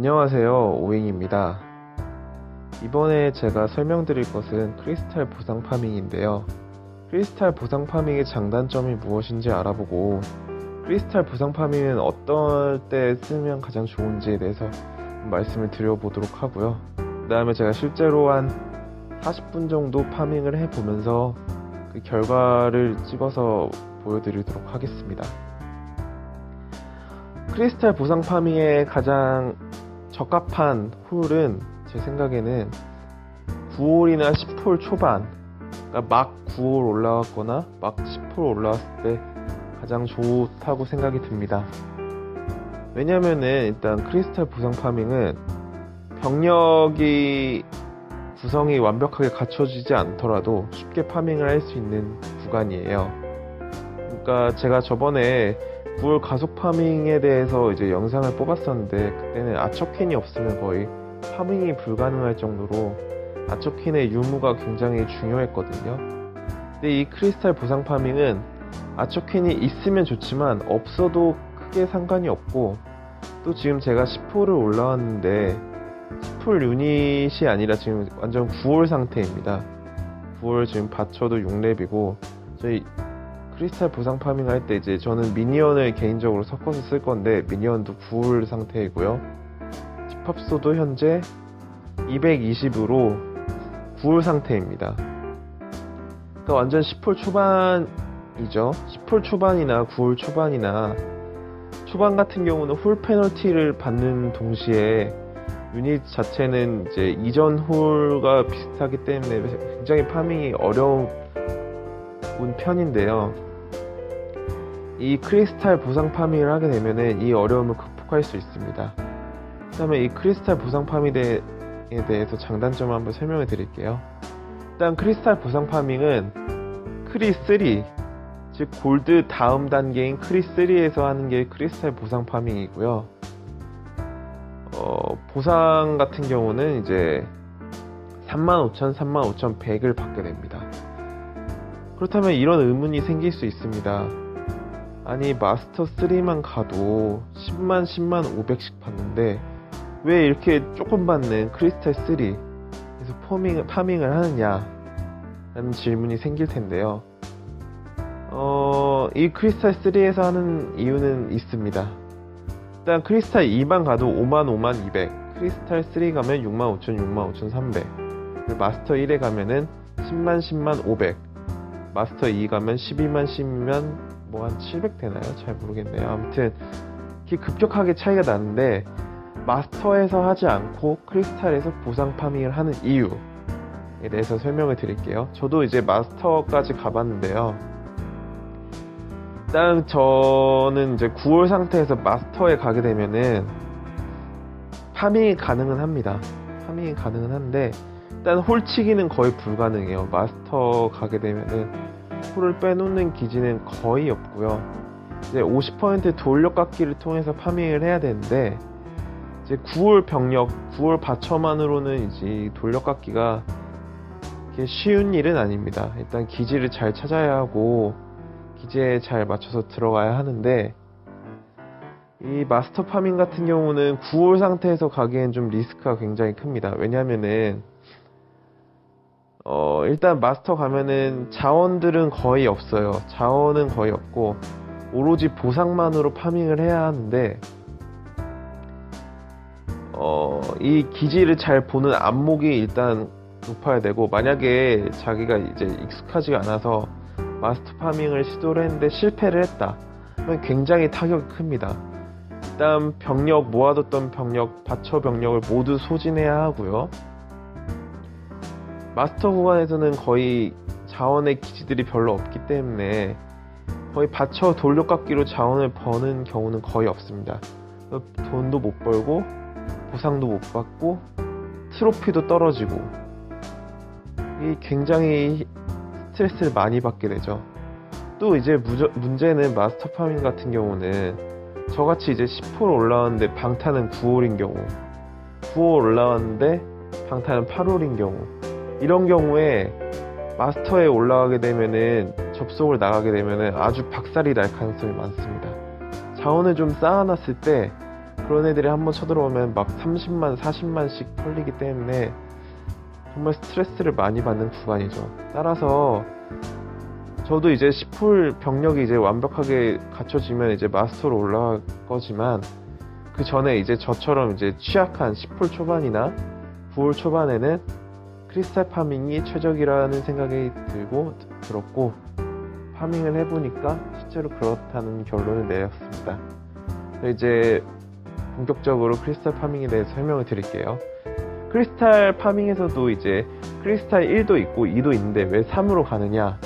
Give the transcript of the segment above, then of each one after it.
안녕하세요, 오잉입니다. 이번에 제가 설명드릴 것은 크리스탈 보상 파밍인데요. 크리스탈 보상 파밍의 장단점이 무엇인지 알아보고 크리스탈 보상 파밍은 어떨 때 쓰면 가장 좋은지에 대해서 말씀을 드려보도록 하고요. 그 다음에 제가 실제로 한 40분 정도 파밍을 해보면서 그 결과를 찍어서 보여드리도록 하겠습니다. 크리스탈 보상 파밍의 가장 적합한 홀은 제 생각에는 9홀이나 10홀 초반, 그러니까 막 9홀 올라왔거나 막 10홀 올라왔을 때 가장 좋다고 생각이 듭니다. 왜냐면은 일단 크리스탈 보상 파밍은 병력이 구성이 완벽하게 갖춰지지 않더라도 쉽게 파밍을 할 수 있는 구간이에요. 그러니까 제가 저번에 9월 가속 파밍에 대해서 이제 영상을 뽑았었는데 그때는 아처퀸이 없으면 거의 파밍이 불가능할 정도로 아처퀸의 유무가 굉장히 중요했거든요. 근데 이 크리스탈 보상 파밍은 아처퀸이 있으면 좋지만 없어도 크게 상관이 없고, 또 지금 제가 10홀을 올라왔는데 10홀 유닛이 아니라 지금 완전 9홀 상태입니다. 9홀 지금 받쳐도 6렙이고, 저희 크리스탈 보상 파밍 할 때 이제 저는 미니언을 개인적으로 섞어서 쓸 건데 미니언도 9홀 상태이고요. 집합소도 현재 220으로 9홀 상태입니다. 그러니까 완전 10홀 초반이죠. 10홀 초반이나 9홀 초반이나 초반 같은 경우는 홀 페널티를 받는 동시에 유닛 자체는 이제 이전 홀과 비슷하기 때문에 굉장히 파밍이 어려운 편인데요. 이 크리스탈 보상 파밍을 하게 되면은 이 어려움을 극복할 수 있습니다. 그 다음에 이 크리스탈 보상 파밍에 대해서 장단점을 한번 설명해 드릴게요. 일단 크리스탈 보상 파밍은 크리3, 즉 골드 다음 단계인 크리3에서 하는 게 크리스탈 보상 파밍이고요. 보상 같은 경우는 이제 35,000, 35,100을 받게 됩니다. 그렇다면 이런 의문이 생길 수 있습니다. 아니 마스터 3만 가도 10만 500씩 받는데 왜 이렇게 조금 받는 크리스탈 3에서 파밍을 하느냐 라는 질문이 생길 텐데요. 이 크리스탈 3에서 하는 이유는 있습니다. 일단 크리스탈 2만 가도 5만 200, 크리스탈 3 가면 65,000, 300, 마스터 1에 가면은 10만 500, 마스터 2 가면 12만 뭐 한 700 되나요? 잘 모르겠네요. 아무튼 급격하게 차이가 나는데 마스터에서 하지 않고 크리스탈에서 보상 파밍을 하는 이유에 대해서 설명을 드릴게요. 저도 이제 마스터까지 가봤는데요. 일단 저는 이제 9월 상태에서 마스터에 가게 되면은 파밍이 가능은 합니다. 파밍이 가능은 한데 일단 홀치기는 거의 불가능해요. 마스터 가게 되면은 홀을 빼놓는 기지는 거의 없고요. 이제 50% 돌력 깎기를 통해서 파밍을 해야 되는데 이제 9월 병력, 9월 바처만으로는 이제 돌력 깎기가 쉬운 일은 아닙니다. 일단 기지를 잘 찾아야 하고 기지에 잘 맞춰서 들어가야 하는데, 이 마스터 파밍 같은 경우는 9월 상태에서 가기엔 좀 리스크가 굉장히 큽니다. 왜냐면은 일단 마스터 가면은 자원들은 거의 없어요. 자원은 거의 없고 오로지 보상만으로 파밍을 해야 하는데, 이 기지를 잘 보는 안목이 일단 높아야 되고, 만약에 자기가 이제 익숙하지가 않아서 마스터 파밍을 시도를 했는데 실패를 했다 그러면 굉장히 타격이 큽니다. 일단 병력, 모아뒀던 병력, 받쳐 병력을 모두 소진해야 하고요. 마스터 구간에서는 거의 자원의 기지들이 별로 없기 때문에 거의 받쳐 돌려깎기로 자원을 버는 경우는 거의 없습니다. 돈도 못 벌고 보상도 못 받고 트로피도 떨어지고, 이 굉장히 스트레스를 많이 받게 되죠. 또 이제 문제는 마스터 파밍 같은 경우는 저같이 이제 10홀 올라왔는데 방탄은 9홀인 경우, 9홀 올라왔는데 방탄은 8홀인 경우, 이런 경우에 마스터에 올라가게 되면은, 접속을 나가게 되면은 아주 박살이 날 가능성이 많습니다. 자원을 좀 쌓아놨을 때 그런 애들이 한번 쳐들어오면 막 30만, 40만씩 털리기 때문에 정말 스트레스를 많이 받는 구간이죠. 따라서 저도 이제 10홀 병력이 이제 완벽하게 갖춰지면 이제 마스터로 올라갈 거지만, 그 전에 이제 저처럼 이제 취약한 10홀 초반이나 9홀 초반에는 크리스탈 파밍이 최적이라는 생각이 들었고, 파밍을 해보니까 실제로 그렇다는 결론을 내렸습니다. 이제 본격적으로 크리스탈 파밍에 대해서 설명을 드릴게요. 크리스탈 파밍에서도 이제 크리스탈 1도 있고 2도 있는데 왜 3으로 가느냐?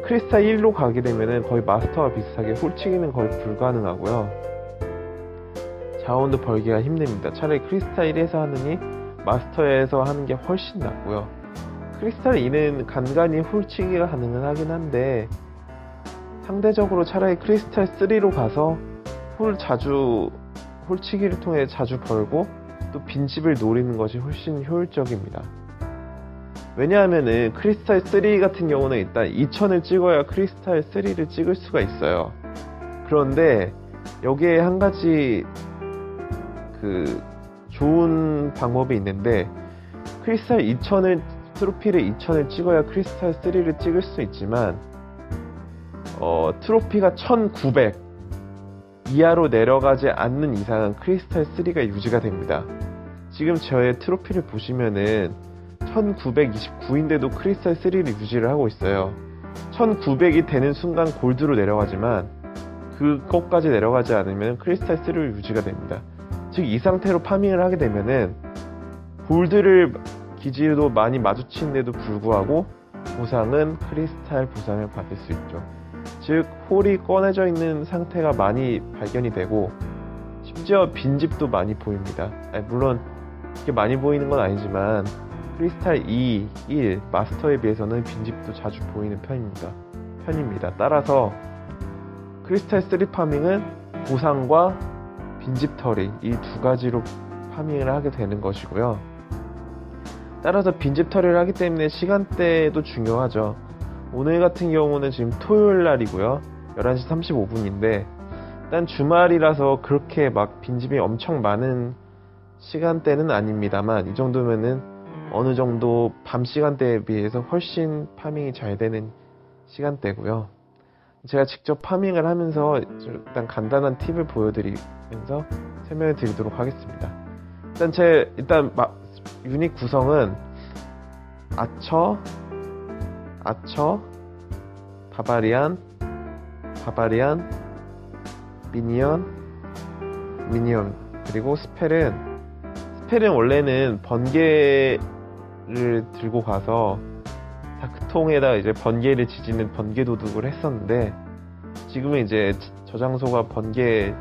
크리스탈 1로 가게 되면은 거의 마스터와 비슷하게 홀치기는 거의 불가능하고요. 자원도 벌기가 힘듭니다. 차라리 크리스탈 1에서 하느니 마스터에서 하는 게 훨씬 낫고요. 크리스탈 2는 간간히 홀치기가 가능은 하긴 한데, 상대적으로 차라리 크리스탈 3로 가서 홀치기를 통해 자주 벌고 또 빈집을 노리는 것이 훨씬 효율적입니다. 왜냐하면은 크리스탈 3 같은 경우는 일단 2000을 찍어야 크리스탈 3를 찍을 수가 있어요. 그런데 여기에 한 가지 좋은 방법이 있는데, 크리스탈 2000을 트로피를 2000을 찍어야 크리스탈 3를 찍을 수 있지만, 트로피가 1900 이하로 내려가지 않는 이상은 크리스탈 3가 유지가 됩니다. 지금 저의 트로피를 보시면은 1929인데도 크리스탈 3를 유지를 하고 있어요. 1900이 되는 순간 골드로 내려가지만, 그것까지 내려가지 않으면 크리스탈 3를 유지가 됩니다. 즉 이 상태로 파밍을 하게 되면은 골드를 기지도 많이 마주치는데도 불구하고 보상은 크리스탈 보상을 받을 수 있죠. 즉 홀이 꺼내져 있는 상태가 많이 발견이 되고, 심지어 빈집도 많이 보입니다. 물론 이렇게 많이 보이는 건 아니지만 크리스탈 2, 1 마스터에 비해서는 빈집도 자주 보이는 편입니다. 따라서 크리스탈 3 파밍은 보상과 빈집 털이 이 두 가지로 파밍을 하게 되는 것이고요. 따라서 빈집 털이를 하기 때문에 시간대도 중요하죠. 오늘 같은 경우는 지금 토요일 날이고요. 11시 35분인데 일단 주말이라서 그렇게 막 빈집이 엄청 많은 시간대는 아닙니다만, 이 정도면은 어느 정도 밤 시간대에 비해서 훨씬 파밍이 잘 되는 시간대고요. 제가 직접 파밍을 하면서 일단 간단한 팁을 보여드리면서 설명을 드리도록 하겠습니다. 일단 유닛 구성은 아처, 바바리안, 미니언, 그리고 스펠은 원래는 번개를 들고 가서 다크통에다 이제 번개를 지지는 번개 도둑을 했었는데, 지금은 이제 저장소가 번개에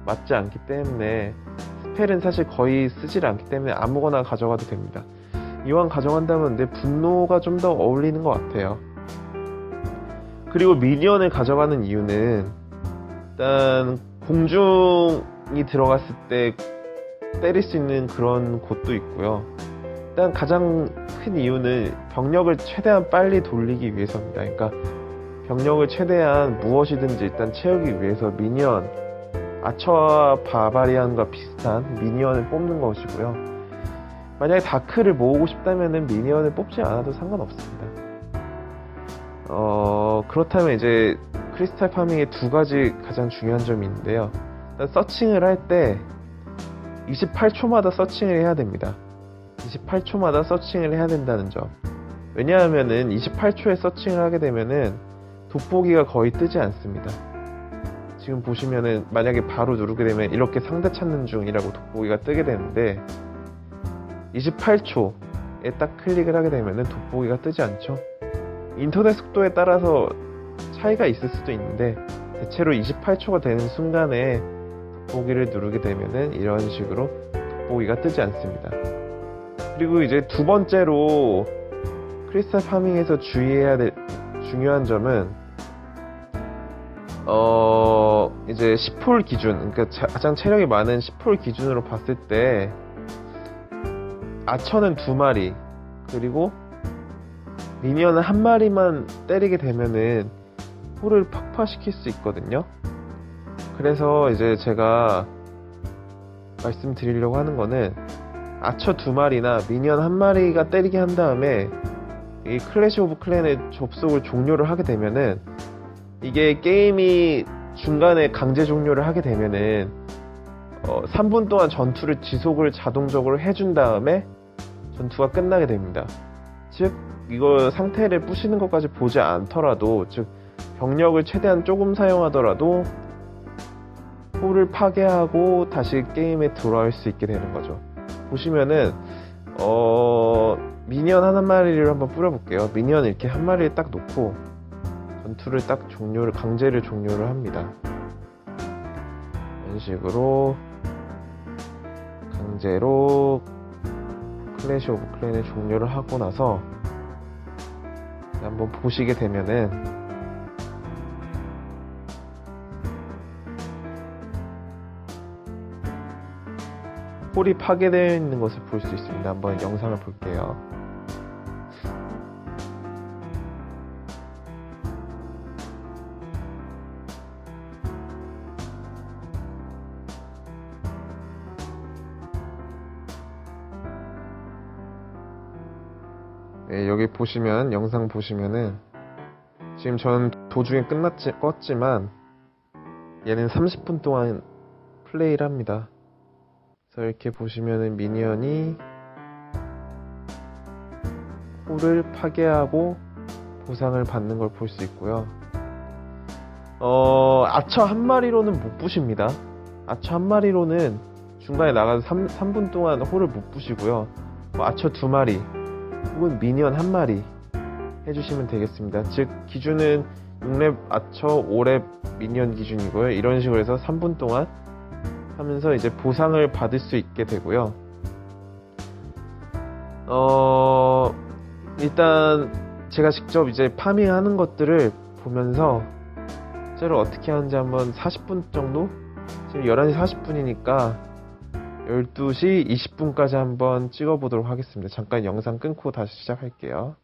맞지 않기 때문에 스펠은 사실 거의 쓰질 않기 때문에 아무거나 가져가도 됩니다. 이왕 가져간다면 내 분노가 좀 더 어울리는 것 같아요. 그리고 미니언을 가져가는 이유는 일단 공중이 들어갔을 때 때릴 수 있는 그런 곳도 있고요. 일단 가장 큰 이유는 병력을 최대한 빨리 돌리기 위해서입니다. 그러니까 병력을 최대한 무엇이든지 일단 채우기 위해서 미니언, 아처와 바바리안과 비슷한 미니언을 뽑는 것이고요. 만약에 다크를 모으고 싶다면 미니언을 뽑지 않아도 상관없습니다. 그렇다면 이제 크리스탈 파밍의 두 가지 가장 중요한 점이 있는데요. 일단 서칭을 할 때 28초마다 서칭을 해야 됩니다. 28초마다 서칭을 해야 된다는 점. 왜냐하면은 28초에 서칭을 하게 되면은 돋보기가 거의 뜨지 않습니다. 지금 보시면은 만약에 바로 누르게 되면 이렇게 상대 찾는 중이라고 돋보기가 뜨게 되는데, 28초에 딱 클릭을 하게 되면은 돋보기가 뜨지 않죠. 인터넷 속도에 따라서 차이가 있을 수도 있는데, 대체로 28초가 되는 순간에 돋보기를 누르게 되면은 이런 식으로 돋보기가 뜨지 않습니다. 그리고 이제 두 번째로 크리스탈 파밍에서 주의해야 될 중요한 점은 이제 10홀 기준, 그러니까 가장 체력이 많은 10홀 기준으로 봤을 때 아처는 2마리, 그리고 미니언은 1마리만 때리게 되면은 홀을 폭파시킬 수 있거든요. 그래서 이제 제가 말씀드리려고 하는 거는 아처 2마리나 미니언 1마리가 때리게 한 다음에 이 클래시 오브 클랜의 접속을 종료를 하게 되면은 이게 게임이 중간에 강제 종료를 하게 되면은 3분 동안 전투를 지속을 자동적으로 해준 다음에 전투가 끝나게 됩니다. 즉 이거 상태를 부시는 것까지 보지 않더라도, 즉 병력을 최대한 조금 사용하더라도 홀을 파괴하고 다시 게임에 돌아올 수 있게 되는 거죠. 보시면은 미니언 한 마리를 한번 뿌려볼게요. 미니언 이렇게 한 마리를 딱 놓고 전투를 딱 강제를 종료를 합니다. 이런 식으로 강제로 클래시 오브 클랜을 종료를 하고 나서 한번 보시게 되면은 홀이 파괴되어 있는 것을 볼 수 있습니다. 한번 영상을 볼게요. 네, 여기 보시면, 영상 보시면은 지금 저는 도중에 껐지만 얘는 30분 동안 플레이를 합니다. 그래서 이렇게 보시면은 미니언이 홀을 파괴하고 보상을 받는 걸 볼 수 있고요. 아처 한 마리로는 못 부십니다. 아처 한 마리로는 중간에 나가서 3분 동안 홀을 못 부시고요. 아처 2마리 혹은 미니언 한 마리 해주시면 되겠습니다. 즉 기준은 6렙 아처 5렙 미니언 기준이고요. 이런 식으로 해서 3분 동안 하면서 이제 보상을 받을 수 있게 되고요. 일단 제가 직접 이제 파밍하는 것들을 보면서 실제로 어떻게 하는지 한번 40분 정도? 지금 11시 40분이니까 12시 20분까지 한번 찍어보도록 하겠습니다. 잠깐 영상 끊고 다시 시작할게요.